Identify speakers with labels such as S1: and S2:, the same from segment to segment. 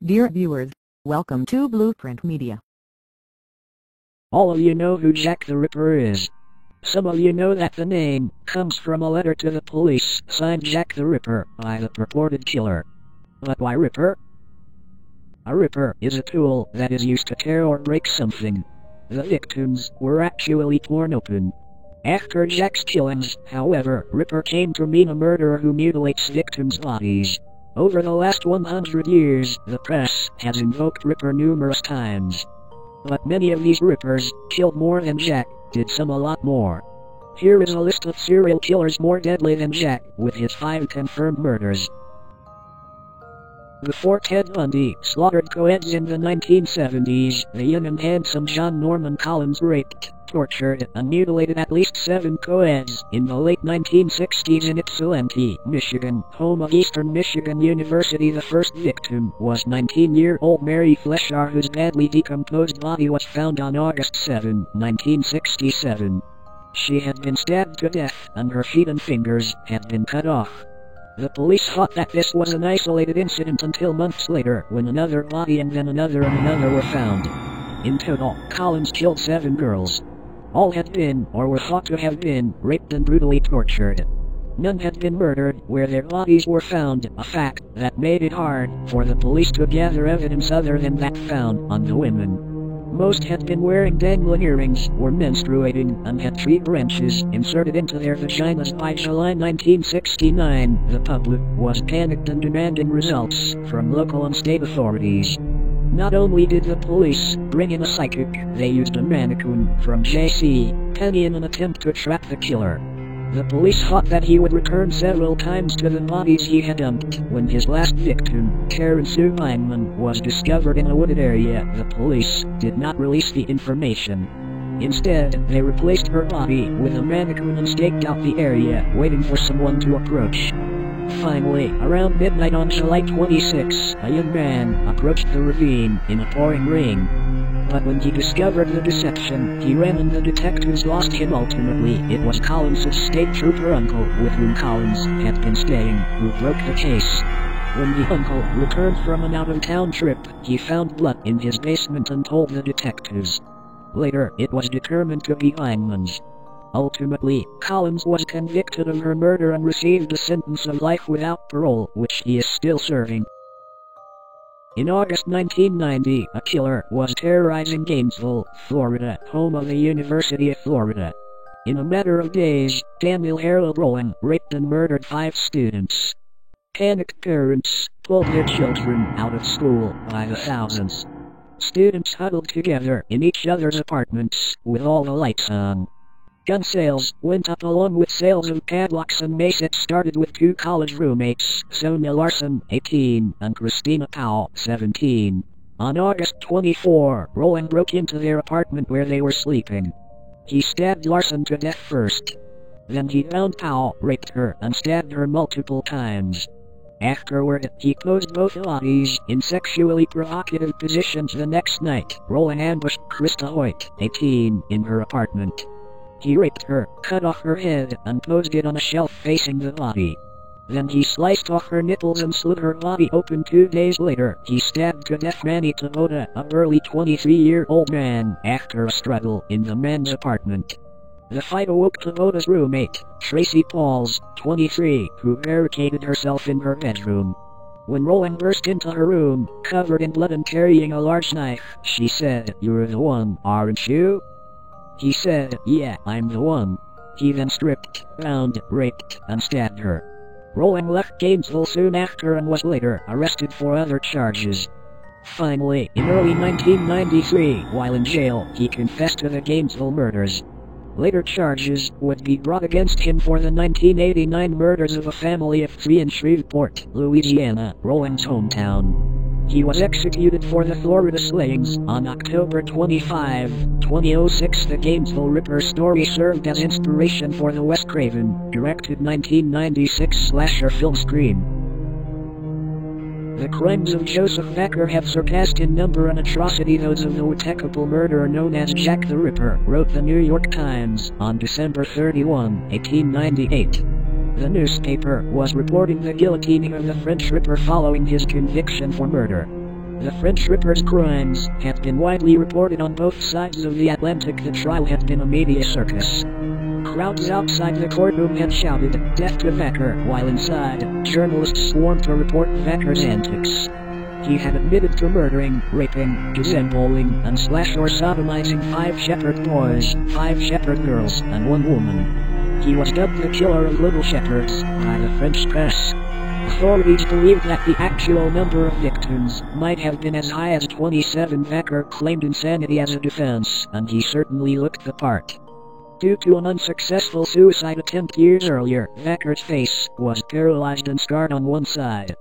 S1: Dear viewers, welcome to Blueprint Media.
S2: All of you know who Jack the Ripper is. Some of you know that the name comes from a letter to the police signed Jack the Ripper by the purported killer. But why Ripper? A ripper is a tool that is used to tear or break something. The victims were actually torn open. After Jack's killings, however, Ripper came to mean a murderer who mutilates victims' bodies. Over the last 100 years, the press has invoked Ripper numerous times. But many of these Rippers killed more than Jack, did some a lot more. Here is a list of serial killers more deadly than Jack, with his 5 confirmed murders. Before Ted Bundy slaughtered co-eds in the 1970s, the young and handsome John Norman Collins raped, tortured, and mutilated at least 7 co-eds in the late 1960s in Ypsilanti, Michigan, home of Eastern Michigan University. The first victim was 19-year-old Mary Fleshar, whose badly decomposed body was found on August 7, 1967. She had been stabbed to death, and her feet and fingers had been cut off. The police thought that this was an isolated incident until months later, when another body and then another and another were found. In total, Collins killed 7 girls. All had been, or were thought to have been, raped and brutally tortured. None had been murdered where their bodies were found, a fact that made it hard for the police to gather evidence other than that found on the women. Most had been wearing dangling earrings, were menstruating, and had tree branches inserted into their vaginas. By July 1969, the public was panicked and demanding results from local and state authorities. Not only did the police bring in a psychic, they used a mannequin from J.C. Penney in an attempt to trap the killer. The police thought that he would return several times to the bodies he had dumped. When his last victim, Karen Sue Weinman, was discovered in a wooded area, the police did not release the information. Instead, they replaced her body with a mannequin and staked out the area, waiting for someone to approach. Finally, around midnight on July 26, a young man approached the ravine in a pouring rain. But when he discovered the deception, he ran and the detectives lost him. Ultimately, it was Collins' state trooper uncle, with whom Collins had been staying, who broke the case. When the uncle returned from an out-of-town trip, he found blood in his basement and told the detectives. Later, it was determined to be Weinman's. Ultimately, Collins was convicted of her murder and received a sentence of life without parole, which he is still serving. In August 1990, a killer was terrorizing Gainesville, Florida, home of the University of Florida. In a matter of days, Daniel Harold Rowan raped and murdered 5 students. Panicked parents pulled their children out of school by the thousands. Students huddled together in each other's apartments, with all the lights on. Gun sales went up along with sales of padlocks and mace. It started with 2 college roommates, Sonia Larson, 18, and Christina Powell, 17. On August 24, Rowan broke into their apartment where they were sleeping. He stabbed Larson to death first. Then he found Powell, raped her, and stabbed her multiple times. Afterward, he posed both bodies in sexually provocative positions. The next night, Rowan ambushed Krista Hoyt, 18, in her apartment. He raped her, cut off her head, and posed it on a shelf facing the body. Then he sliced off her nipples and slit her body open. 2 days later, he stabbed to death Manny Tabota, a burly 23-year-old man, after a struggle in the man's apartment. The fight awoke Tabota's roommate, Tracy Pauls, 23, who barricaded herself in her bedroom. When Rowan burst into her room, covered in blood and carrying a large knife, she said, "You're the one, aren't you?" He said, "Yeah, I'm the one." He then stripped, bound, raped, and stabbed her. Rowan left Gainesville soon after and was later arrested for other charges. Finally, in early 1993, while in jail, he confessed to the Gainesville murders. Later charges would be brought against him for the 1989 murders of a family of 3 in Shreveport, Louisiana, Rowan's hometown. He was executed for the Florida slayings on October 25, 2006. The Gainesville Ripper story served as inspiration for the Wes Craven directed 1996 slasher film Scream. The crimes of Joseph Becker have surpassed in number and atrocity those of the Watecapel murderer known as Jack the Ripper, wrote the New York Times on December 31, 1898. The newspaper was reporting the guillotining of the French Ripper following his conviction for murder. The French Ripper's crimes had been widely reported on both sides of the Atlantic. The trial had been a media circus. Crowds outside the courtroom had shouted, "Death to Vacher," while inside, journalists swarmed to report Vacher's antics. He had admitted to murdering, raping, disembowling, and slash or sodomizing 5 shepherd boys, 5 shepherd girls, and 1 woman. He was dubbed the killer of little shepherds by the French press. Authorities believed that the actual number of victims might have been as high as 27. Vacher claimed insanity as a defense, and he certainly looked the part. Due to an unsuccessful suicide attempt years earlier, Vacher's face was paralyzed and scarred on one side.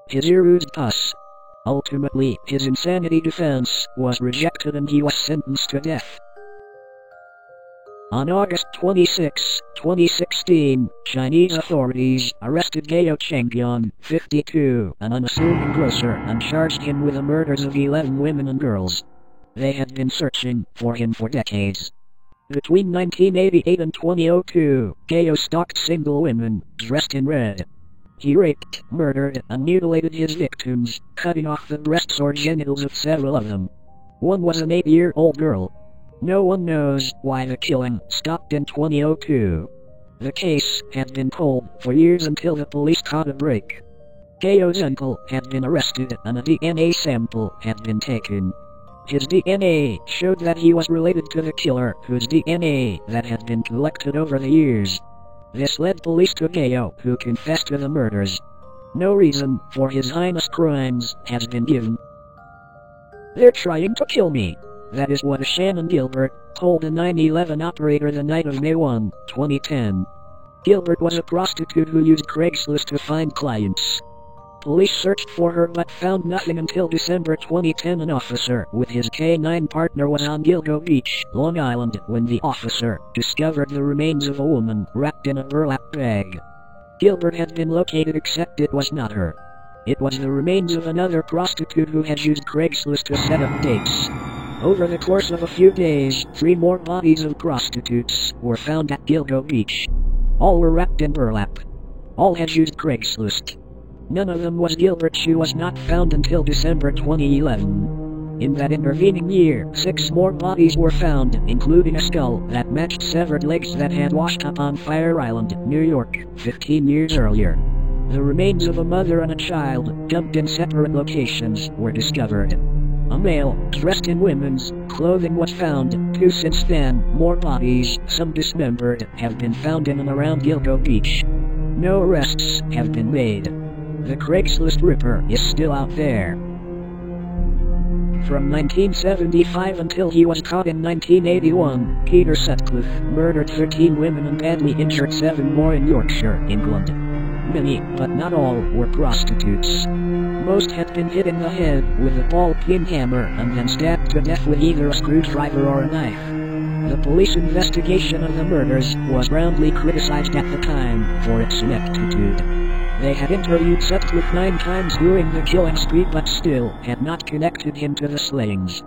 S2: His ear oozed pus. Ultimately, his insanity defense was rejected and he was sentenced to death. On August 26, 2016, Chinese authorities arrested Gao Chengyan, 52, an unassuming grocer, and charged him with the murders of 11 women and girls. They had been searching for him for decades. Between 1988 and 2002, Gao stalked single women, dressed in red. He raped, murdered, and mutilated his victims, cutting off the breasts or genitals of several of them. One was an 8-year-old girl. No one knows why the killing stopped in 2002. The case had been cold for years until the police caught a break. Gao's uncle had been arrested and a DNA sample had been taken. His DNA showed that he was related to the killer, whose DNA that had been collected over the years. This led police to Gao, who confessed to the murders. No reason for his heinous crimes has been given. "They're trying to kill me." That is what Shannon Gilbert told a 9/11 operator the night of May 1, 2010. Gilbert was a prostitute who used Craigslist to find clients. Police searched for her but found nothing until December 2010. An officer with his K9 partner was on Gilgo Beach, Long Island, when the officer discovered the remains of a woman wrapped in a burlap bag. Gilbert had been located except it was not her. It was the remains of another prostitute who had used Craigslist to set up dates. Over the course of a few days, 3 more bodies of prostitutes were found at Gilgo Beach. All were wrapped in burlap. All had used Craigslist. None of them was Gilbert. She was not found until December 2011. In that intervening year, 6 more bodies were found, including a skull that matched severed legs that had washed up on Fire Island, New York, 15 years earlier. The remains of a mother and a child, dumped in separate locations, were discovered. A male, dressed in women's clothing, was found. 2 since then. More bodies, some dismembered, have been found in and around Gilgo Beach. No arrests have been made. The Craigslist Ripper is still out there. From 1975 until he was caught in 1981, Peter Sutcliffe murdered 13 women and badly injured 7 more in Yorkshire, England. Many, but not all, were prostitutes. Most had been hit in the head with a ball-peen hammer and then stabbed to death with either a screwdriver or a knife. The police investigation of the murders was roundly criticized at the time for its ineptitude. They had interviewed Sutcliffe 9 times during the killing spree but still had not connected him to the slayings.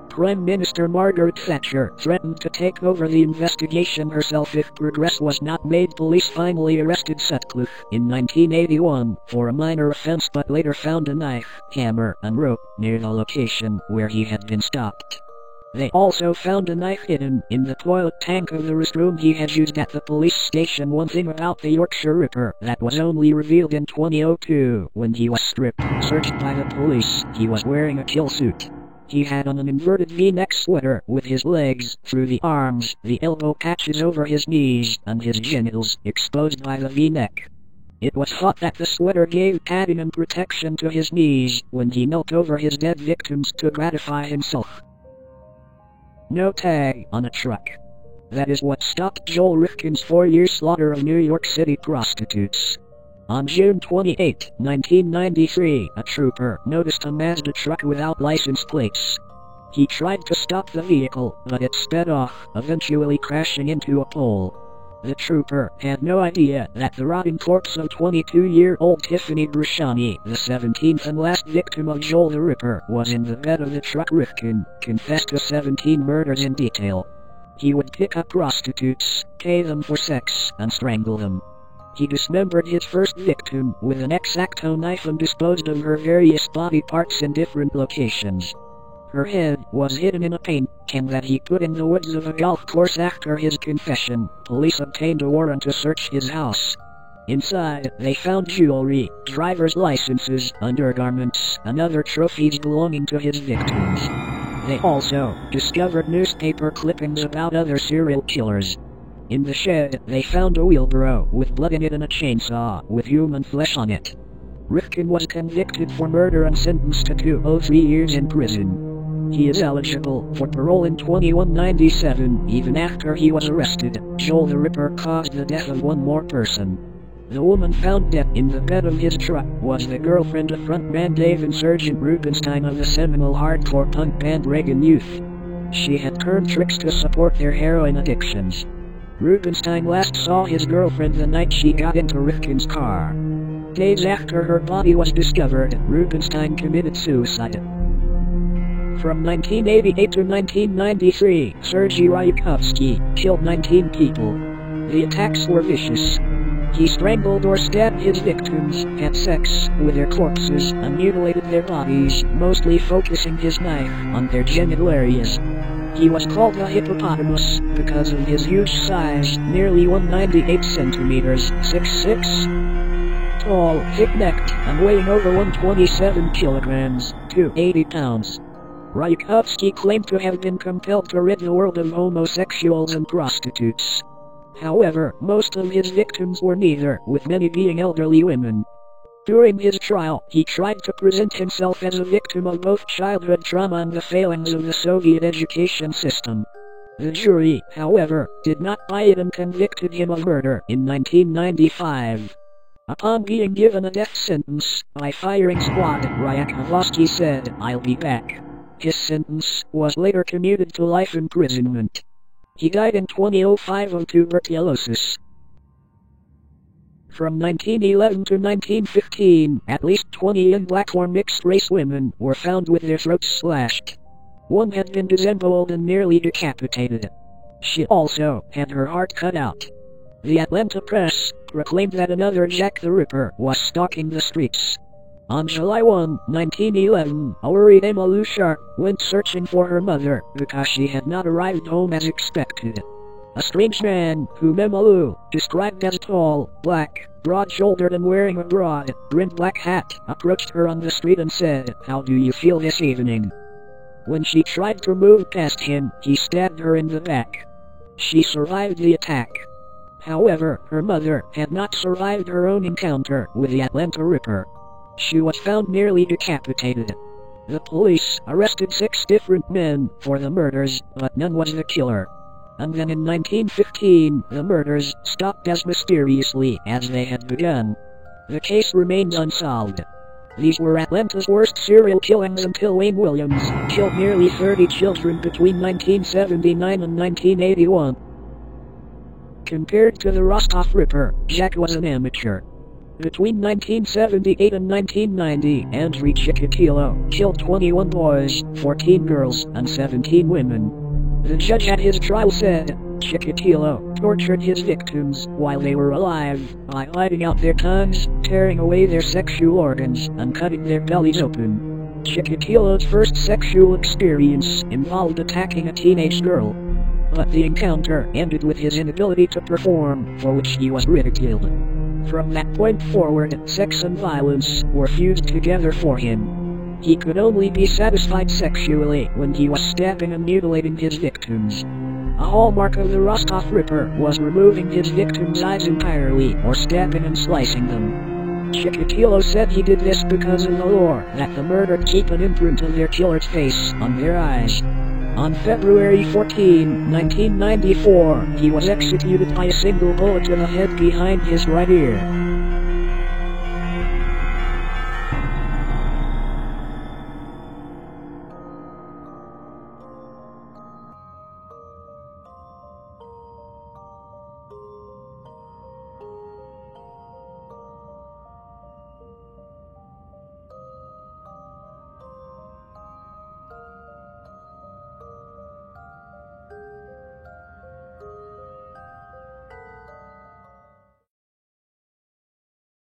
S2: Prime Minister Margaret Thatcher threatened to take over the investigation herself if progress was not made. Police finally arrested Sutcliffe in 1981 for a minor offense but later found a knife, hammer, and rope near the location where he had been stopped. They also found a knife hidden in the toilet tank of the restroom he had used at the police station. One thing about the Yorkshire Ripper that was only revealed in 2002 when he was stripped, searched by the police, he was wearing a kill suit. He had on an inverted V-neck sweater with his legs through the arms, the elbow patches over his knees, and his genitals exposed by the V-neck. It was thought that the sweater gave padding and protection to his knees when he knelt over his dead victims to gratify himself. No tag on a truck. That is what stopped Joel Rifkin's 4-year slaughter of New York City prostitutes. On June 28, 1993, a trooper noticed a Mazda truck without license plates. He tried to stop the vehicle, but it sped off, eventually crashing into a pole. The trooper had no idea that the rotting corpse of 22-year-old Tiffany Brashani, the 17th and last victim of Joel the Ripper, was in the bed of the truck. Rifkin confessed to 17 murders in detail. He would pick up prostitutes, pay them for sex, and strangle them. He dismembered his first victim with an X-Acto knife and disposed of her various body parts in different locations. Her head was hidden in a paint can that he put in the woods of a golf course. After his confession, police obtained a warrant to search his house. Inside, they found jewelry, driver's licenses, undergarments, and other trophies belonging to his victims. They also discovered newspaper clippings about other serial killers. In the shed, they found a wheelbarrow with blood in it and a chainsaw with human flesh on it. Rifkin was convicted for murder and sentenced to 203 years in prison. He is eligible for parole in 2197. Even after he was arrested, Joel the Ripper caused the death of one more person. The woman found dead in the bed of his truck was the girlfriend of frontman Dave Insurgent Rubenstein of the seminal hardcore punk band Reagan Youth. She had turned tricks to support their heroin addictions. Rubenstein last saw his girlfriend the night she got into Rifkin's car. Days after her body was discovered, Rubenstein committed suicide. From 1988 to 1993, Sergei Ryukovsky killed 19 people. The attacks were vicious. He strangled or stabbed his victims, had sex with their corpses, and mutilated their bodies, mostly focusing his knife on their genital areas. He was called the hippopotamus because of his huge size, nearly 198 centimeters, 6'6", tall, thick-necked, and weighing over 127 kilograms, 280 pounds. Ryukovsky claimed to have been compelled to rid the world of homosexuals and prostitutes. However, most of his victims were neither, with many being elderly women. During his trial, he tried to present himself as a victim of both childhood trauma and the failings of the Soviet education system. The jury, however, did not buy it and convicted him of murder in 1995. Upon being given a death sentence by firing squad, Ryukovsky said, "I'll be back." His sentence was later commuted to life imprisonment. He died in 2005 of tuberculosis. From 1911 to 1915, at least 20 young black or mixed-race women were found with their throats slashed. One had been disemboweled and nearly decapitated. She also had her heart cut out. The Atlanta Press proclaimed that another Jack the Ripper was stalking the streets. On July 1, 1911, a worried Emma Lou Sharp went searching for her mother because she had not arrived home as expected. A strange man, whom Emma Lou described as tall, black, broad-shouldered and wearing a broad-brimmed black hat, approached her on the street and said, "How do you feel this evening?" When she tried to move past him, he stabbed her in the back. She survived the attack. However, her mother had not survived her own encounter with the Atlanta Ripper. She was found nearly decapitated. The police arrested 6 different men for the murders, but none was the killer. And then in 1915, the murders stopped as mysteriously as they had begun. The case remains unsolved. These were Atlanta's worst serial killings until Wayne Williams killed nearly 30 children between 1979 and 1981. Compared to the Rostov Ripper, Jack was an amateur. Between 1978 and 1990, Andrei Chikatilo killed 21 boys, 14 girls, and 17 women. The judge at his trial said, Chikatilo tortured his victims while they were alive by biting out their tongues, tearing away their sexual organs, and cutting their bellies open. Chikatilo's first sexual experience involved attacking a teenage girl. But the encounter ended with his inability to perform, for which he was ridiculed. From that point forward, sex and violence were fused together for him. He could only be satisfied sexually when he was stabbing and mutilating his victims. A hallmark of the Rostov Ripper was removing his victims' eyes entirely or stabbing and slicing them. Chikatilo said he did this because of the lore that the murdered keep an imprint of their killer's face on their eyes. On February 14, 1994, he was executed by a single bullet to the head behind his right ear.